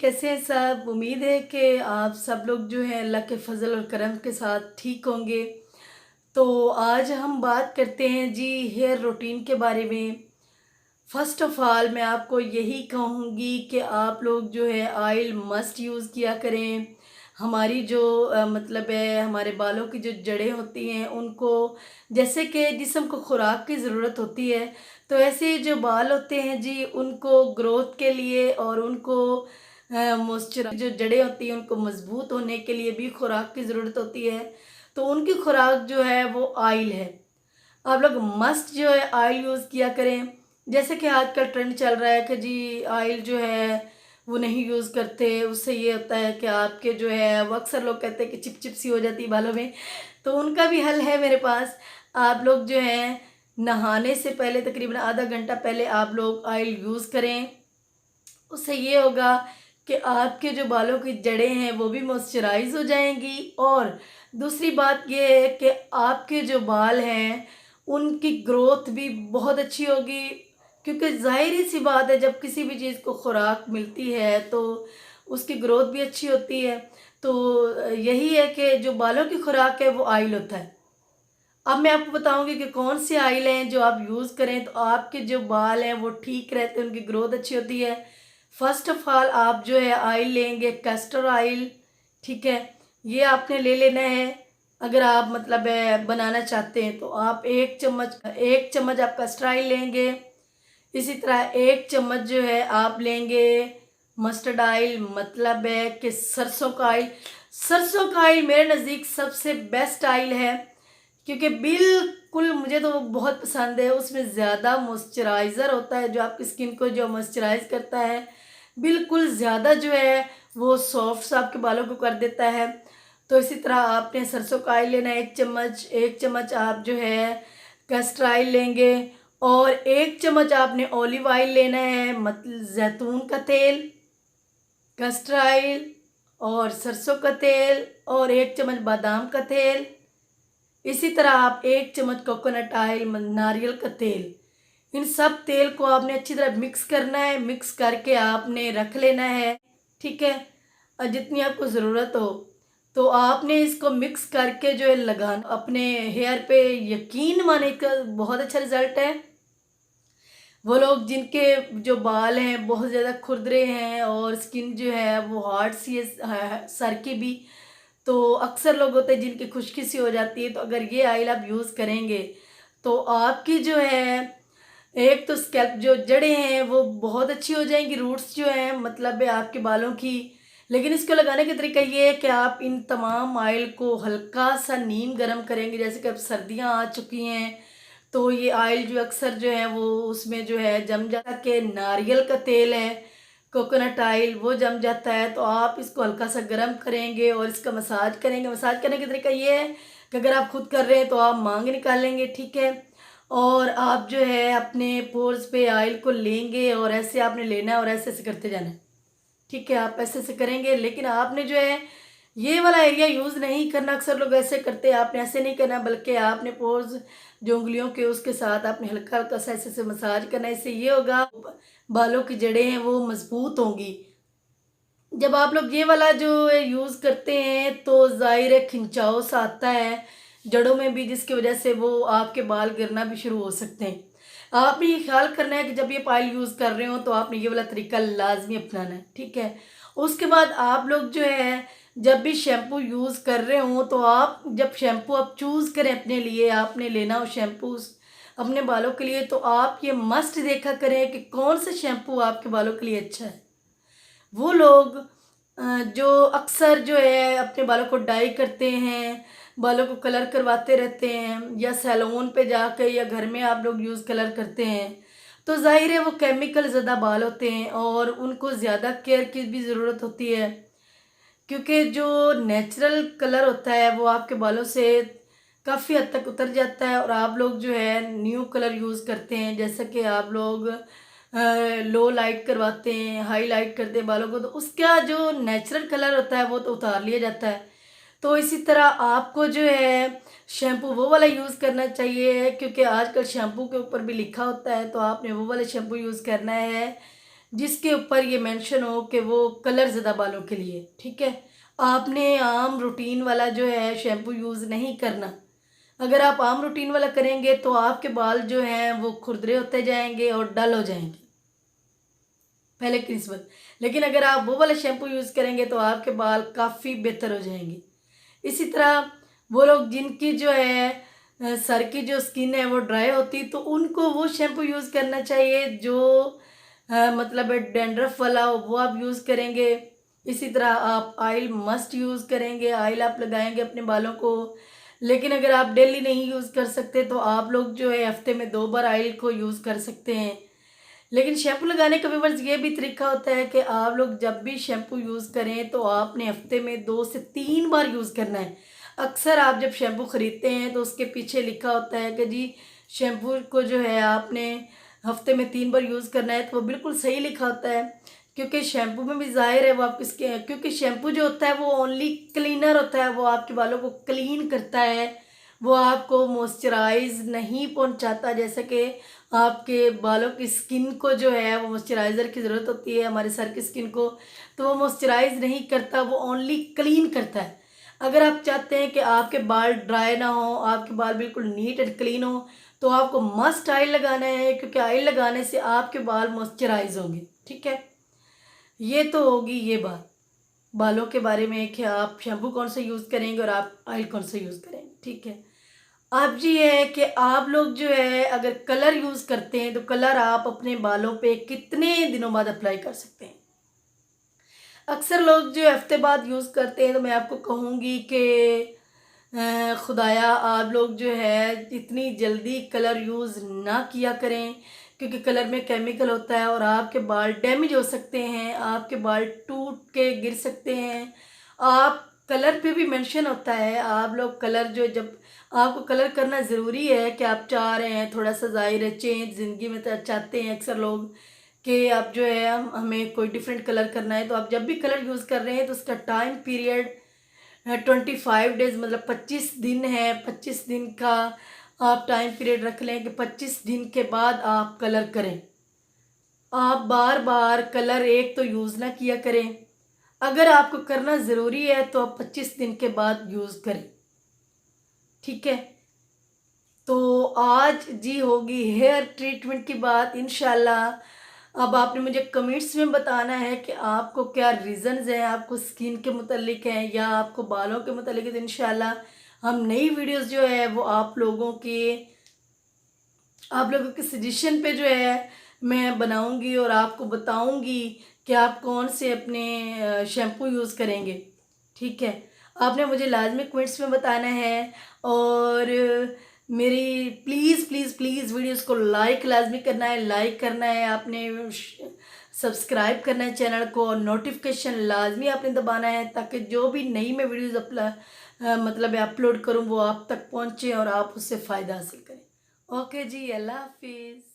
कैसे हैं सब? उम्मीद है कि आप सब लोग जो हैं अल्लाह के फ़ज़ल और करम के साथ ठीक होंगे। तो आज हम बात करते हैं जी हेयर रूटीन के बारे में। फ़र्स्ट ऑफ़ ऑल मैं आपको यही कहूँगी कि आप लोग जो है ऑयल मस्ट यूज़ किया करें। हमारी जो मतलब है हमारे बालों की जो जड़ें होती हैं उनको जैसे कि जिस्म को खुराक की ज़रूरत होती है, तो ऐसे जो बाल होते हैं जी उनको ग्रोथ के लिए और उनको मॉइस्चर जो जड़ें होती हैं उनको मज़बूत होने के लिए भी खुराक की ज़रूरत होती है। तो उनकी खुराक जो है वो ऑयल है। आप लोग मस्ट जो है ऑयल यूज़ किया करें। जैसे कि आजकल ट्रेंड चल रहा है कि जी ऑयल जो है वो नहीं यूज़ करते, उससे ये होता है कि आपके जो है वो अक्सर लोग कहते हैं कि चिप चिप सी हो जाती है बालों में। तो उनका भी हल है मेरे पास। आप लोग जो है नहाने से पहले तकरीबन आधा घंटा पहले आप लोग ऑयल यूज़ करें। उससे ये होगा कि आपके जो बालों की जड़ें हैं वो भी मॉइस्चराइज हो जाएंगी, और दूसरी बात ये है कि आपके जो बाल हैं उनकी ग्रोथ भी बहुत अच्छी होगी। क्योंकि ज़ाहिर सी बात है, जब किसी भी चीज़ को खुराक मिलती है तो उसकी ग्रोथ भी अच्छी होती है। तो यही है कि जो बालों की खुराक है वो ऑयल होता है। अब मैं आपको बताऊंगी कि कौन से ऑयल हैं जो आप यूज़ करें तो आपके जो बाल हैं वो ठीक रहते हैं, उनकी ग्रोथ अच्छी होती है। फर्स्ट ऑफ ऑल आप जो है ऑयल लेंगे कैस्टर ऑयल, ठीक है। ये आपने ले लेना है। अगर आप मतलब है बनाना चाहते हैं तो आप एक चम्मच आप कैस्टर ऑयल लेंगे। इसी तरह एक चम्मच जो है आप लेंगे मस्टर्ड ऑयल, मतलब है कि सरसों का ऑयल। सरसों का ऑयल मेरे नज़दीक सबसे बेस्ट ऑयल है, क्योंकि बिल्कुल मुझे तो वो बहुत पसंद है। उसमें ज़्यादा मॉइस्चराइज़र होता है जो आपकी स्किन को जो मॉइस्चराइज़ करता है, बिल्कुल ज़्यादा जो है वो सॉफ्ट सा आपके बालों को कर देता है। तो इसी तरह आपने सरसों का ऑयल लेना है एक चम्मच आप जो है कैस्टर ऑयल लेंगे, और एक चम्मच आपने ऑलिव ऑयल लेना है, मतलब जैतून का तेल, कैस्टर ऑयल और सरसों का तेल, और एक चम्मच बादाम का तेल। इसी तरह आप एक चम्मच कोकोनट ऑयल, नारियल का तेल, इन सब तेल को आपने अच्छी तरह मिक्स करना है। मिक्स करके आपने रख लेना है, ठीक है। और जितनी आपको ज़रूरत हो तो आपने इसको मिक्स करके जो है लगाना अपने हेयर पे। यकीन माने का बहुत अच्छा रिज़ल्ट है। वो लोग जिनके जो बाल हैं बहुत ज़्यादा खुरदरे हैं और स्किन जो है वो हार्ड सी है, सर की भी, तो अक्सर लोग होते हैं जिनकी खुश्की सी हो जाती है। तो अगर ये ऑयल आप यूज़ करेंगे तो आपकी जो है एक तो स्कैल्प जो जड़ें हैं वो बहुत अच्छी हो जाएंगी, रूट्स जो हैं मतलब है आपके बालों की। लेकिन इसको लगाने का तरीका ये है कि आप इन तमाम ऑयल को हल्का सा नीम गर्म करेंगे। जैसे कि अब सर्दियाँ आ चुकी हैं तो ये ऑयल जो अक्सर जो है वो उसमें जो है जम जाता है। कि नारियल का तेल है, कोकोनट ऑयल, वो जम जाता है। तो आप इसको हल्का सा गर्म करेंगे और इसका मसाज करेंगे। मसाज करने का तरीका ये है कि अगर आप खुद कर रहे हैं तो आप मांग निकालेंगे, ठीक है। और आप जो है अपने पोर्स पे ऑयल को लेंगे और ऐसे आपने लेना है और ऐसे ऐसे करते जाना है, ठीक है। आप ऐसे ऐसे करेंगे, लेकिन आपने जो है ये वाला एरिया यूज़ नहीं करना। अक्सर लोग ऐसे करते हैं, आपने ऐसे नहीं करना, बल्कि आपने पोर्स जो उंगलियों के उसके साथ आपने हल्का हल्का सा ऐसे ऐसे मसाज करना है। इससे ये होगा बालों की जड़ें हैं वो मजबूत होंगी। जब आप लोग ये वाला जो यूज़ करते हैं तो ज़ाहिर है खिंचाव सा आता है जड़ों में भी, जिसकी वजह से वो आपके बाल गिरना भी शुरू हो सकते हैं। आपने ये ख्याल करना है कि जब ये ऑयल यूज़ कर रहे हो तो आपने ये वाला तरीका लाजमी अपनाना है, ठीक है। उसके बाद आप लोग जो है जब भी शैम्पू यूज़ कर रहे हो तो आप जब शैम्पू आप चूज़ करें अपने लिए, आपने लेना हो शैम्पू अपने बालों के लिए, तो आप ये मस्ट देखा करें कि कौन सा शैम्पू आपके बालों के लिए अच्छा है। वो लोग जो अक्सर जो है अपने बालों को डाई करते हैं, बालों को कलर करवाते रहते हैं, या सैलून पे जाकर या घर में आप लोग यूज़ कलर करते हैं, तो ज़ाहिर है वो केमिकल ज़्यादा बाल होते हैं और उनको ज़्यादा केयर की भी ज़रूरत होती है। क्योंकि जो नेचुरल कलर होता है वो आपके बालों से काफ़ी हद तक उतर जाता है, और आप लोग जो है न्यू कलर यूज़ करते हैं। जैसा कि आप लोग लो लाइट करवाते हैं, हाई लाइट करते हैं बालों को, तो उसका जो नेचुरल कलर होता है वो तो उतार लिया जाता है। तो इसी तरह आपको जो है शैम्पू वो वाला यूज़ करना चाहिए, क्योंकि आजकल शैम्पू के ऊपर भी लिखा होता है, तो आपने वो वाला शैम्पू यूज़ करना है जिसके ऊपर ये मेंशन हो कि वो कलर ज़्यादा बालों के लिए। ठीक है, आपने आम रूटीन वाला जो है शैम्पू यूज़ नहीं करना। अगर आप आम रूटीन वाला करेंगे तो आपके बाल जो हैं वो खुरदरे होते जाएंगे और डल हो जाएंगे पहले की निस्बत। लेकिन अगर आप वो वाला शैम्पू यूज़ करेंगे तो आपके बाल काफ़ी बेहतर हो जाएंगे। इसी तरह वो लोग जिनकी जो है सर की जो स्किन है वो ड्राई होती, तो उनको वो शैम्पू यूज़ करना चाहिए जो मतलब डैंड्रफ वाला हो, वो आप यूज़ करेंगे। इसी तरह आप ऑयल मस्ट यूज़ करेंगे, ऑयल आप लगाएंगे अपने बालों को। लेकिन अगर आप डेली नहीं यूज़ कर सकते तो आप लोग जो है हफ्ते में 2 बार ऑयल को यूज़ कर सकते हैं। लेकिन शैम्पू लगाने का व्यूअर्स ये भी तरीका होता है कि आप लोग जब भी शैम्पू यूज़ करें तो आपने हफ्ते में 2 से 3 बार यूज़ करना है। अक्सर आप जब शैम्पू ख़रीदते हैं तो उसके पीछे लिखा होता है कि जी शैम्पू को जो है आपने हफ्ते में 3 बार यूज़ करना है, तो वो बिल्कुल सही लिखा होता है। क्योंकि शैम्पू में भी ज़ाहिर है वो आप किसके, क्योंकि शैम्पू जो होता है वो ओनली क्लीनर होता है, वो आपके बालों को क्लीन करता है, वो आपको मॉइस्चराइज़ नहीं पहुंचाता। जैसे कि आपके बालों की स्किन को जो है वो मॉइस्चराइज़र की ज़रूरत होती है, हमारे सर की स्किन को, तो वो मॉइस्चराइज़ नहीं करता, वो ओनली क्लीन करता है। अगर आप चाहते हैं कि आपके बाल ड्राई ना हो, आपके बाल बिल्कुल नीट एंड क्लीन हो, तो आपको मस्ट ऑयल लगाना है, क्योंकि ऑयल लगाने से आपके बाल मॉइस्चराइज होंगे। ठीक है, ये तो होगी ये बात बालों के बारे में कि आप शैम्पू कौन सा यूज़ करेंगे और आप ऑयल कौन सा यूज़ करेंगे। ठीक है, अब जी ये है कि आप लोग जो है अगर कलर यूज़ करते हैं तो कलर आप अपने बालों पे कितने दिनों बाद अप्लाई कर सकते हैं। अक्सर लोग जो हफ्ते बाद यूज़ करते हैं, तो मैं आपको कहूँगी कि खुदाया आप लोग जो है इतनी जल्दी कलर यूज़ ना किया करें, क्योंकि कलर में केमिकल होता है और आपके बाल डैमेज हो सकते हैं, आपके बाल टूट के गिर सकते हैं। आप कलर पे भी मेंशन होता है, आप लोग कलर जो जब आपको कलर करना ज़रूरी है कि आप चाह रहे हैं थोड़ा सा ज़ाहिर है चेंज ज़िंदगी में, तो चाहते हैं अक्सर लोग कि आप जो है हमें कोई डिफरेंट कलर करना है, तो आप जब भी कलर यूज़ कर रहे हैं तो उसका टाइम पीरियड 25 डेज़ मतलब 25 दिन है। 25 दिन का आप टाइम पीरियड रख लें कि 25 दिन के बाद आप कलर करें। आप बार बार कलर एक तो यूज़ ना किया करें। अगर आपको करना ज़रूरी है तो आप 25 दिन के बाद यूज़ करें। ठीक है, तो आज जी होगी हेयर ट्रीटमेंट की बात इंशाल्लाह। अब आपने मुझे कमेंट्स में बताना है कि आपको क्या रीज़न्स हैं, आपको स्किन के मुतल्लिक हैं या आपको बालों के मुतल्लिक है। तो इंशाल्लाह हम नई वीडियोस जो है वो आप लोगों के सजेशन पे जो है मैं बनाऊंगी और आपको बताऊंगी कि आप कौन से अपने शैम्पू यूज़ करेंगे। ठीक है, आपने मुझे लाजमी कमेंट्स में बताना है। और मेरी प्लीज़ प्लीज़ प्लीज़ वीडियोस को लाइक लाजमी करना है, लाइक करना है आपने, सब्सक्राइब करना है चैनल को, और नोटिफिकेशन लाजमी आपने दबाना है ताकि जो भी नई मैं वीडियोस मतलब अपलोड करूँ वो आप तक पहुँचे और आप उससे फ़ायदा हासिल करें। ओके जी, अल्लाह हाफिज़।